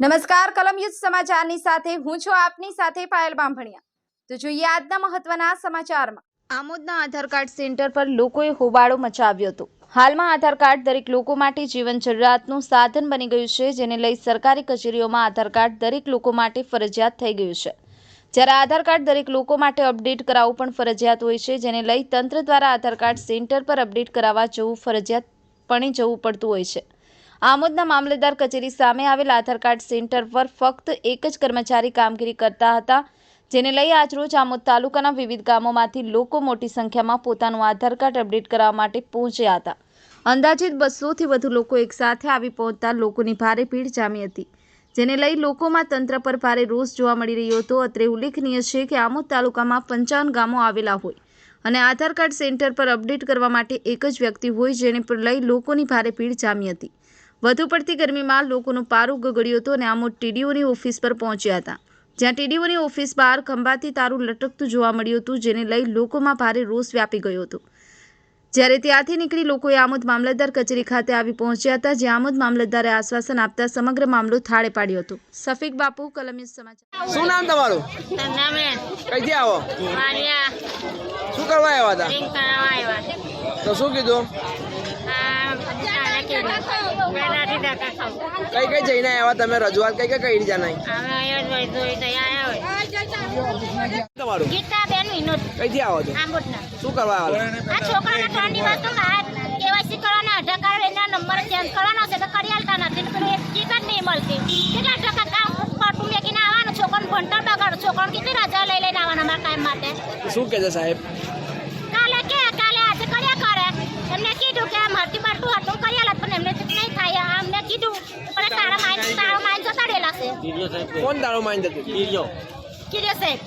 નમસ્કાર કલમ યુદ્ધ સમાચારની સાથે હું છું આપની સાથે પાયલ બાંભણિયા। તો જોઈએ આજના મહત્વના સમાચારમાં। આમોદના આધાર કાર્ડ સેન્ટર પર લોકોએ હોબાળો મચાવ્યો હતો। હાલમાં આધાર કાર્ડ દરેક લોકો માટે જીવન જરૂરિયાતનું સાધન બની ગયું છે, જેને લઈ સરકારી કચેરીઓમાં આધાર કાર્ડ દરેક લોકો માટે ફરજિયાત થઈ ગયું છે। જ્યારે આધાર કાર્ડ દરેક લોકો માટે અપડેટ કરાવવું પણ ફરજિયાત હોય છે, જેને લઈ તંત્ર દ્વારા આધાર કાર્ડ સેન્ટર પર અપડેટ કરાવવા જવું ફરજિયાતપણે જવું પડતું હોય છે। આમોદના મામલતદાર કચેરી સામે આવેલ આધાર કાર્ડ સેન્ટર પર ફક્ત એક જ કર્મચારી કામગીરી કરતા હતા, જેને લઈ આજરોજ આમોદ તાલુકાના વિવિધ ગામોમાંથી લોકો મોટી સંખ્યામાં પોતાનું આધાર કાર્ડ અપડેટ કરાવવા માટે પહોંચ્યા હતા। અંદાજિત 200થી વધુ લોકો એકસાથે આવી પહોંચતા લોકોની ભારે ભીડ જામી હતી, જેને લઈ લોકોમાં તંત્ર પર ભારે રોષ જોવા મળી રહ્યો હતો। અત્રે ઉલ્લેખનીય છે કે આમોદ તાલુકામાં 55 ગામો આવેલા હોય અને આધાર કાર્ડ સેન્ટર પર અપડેટ કરવા માટે એક જ વ્યક્તિ હોય, જેને પર લઈ લોકોની ભારે ભીડ જામી હતી। વધુ પડતી ગરમીમાં લોકોનું પારું ગગડ્યું હતું અને આમોદ ટીડીઓની ઓફિસ પર પહોંચ્યા હતા, જ્યાં ટીડીઓની ઓફિસ બહાર ખંભાથી તારું લટકતું જોવા મળ્યું હતું, જેને લઈ લોકોમાં ભારે રોષ વ્યાપી ગયો હતો। જ્યારે ત્યાંથી નીકળી લોકોએ આમોદ મામલતદાર કચેરી ખાતે આવી પહોંચ્યા હતા, જ્યાં આમોદ મામલતદારે આશ્વાસન આપતા સમગ્ર મામલો થાળે પાડ્યો હતો। સફીક બાપુ, કલમ યુદ્ધ સમાચાર। શું નામ તમારું? કઈથી આવો? શું કરવા આવ્યા હતા? તો શું કીધું? કઈ કઈ જઈને આવ્યા તમે? રજૂઆત કઈ કઈ કરી જાનાઈ? તમારું? ગીતાબેન વિનોદ કઈથી આવો છો? આંબોદના। શું કરવા આવ્યા? આ છોકરાના 3 દિવસ તો કેવાયસી કરવાના, આધાર કાર્ડ એના નંબર ચેન્જ કરવાનો છે તો કરી આલતા નથી, તો પેલું એક ટિકિટ નહીં મળતી। કેટલા ટકા કામ પાટું મેકીને આવવાનું, છોકરાનું ભણતર બગાડો, છોકરાને કેટલી રજા લઈને આવવાના મારા કામ માટે। શું કહે છે સાહેબ? કાલે આજે કર્યા કરે, એમને કીધું કે મારતી પાટું હતું કરી આલત, પણ એમને નહીં થાય। અમને કીધું પણ તારા માઇન્ડ જતા રહેલા છે। કોણ તારો માઇન્ડ હતું? કીધું સાહેબ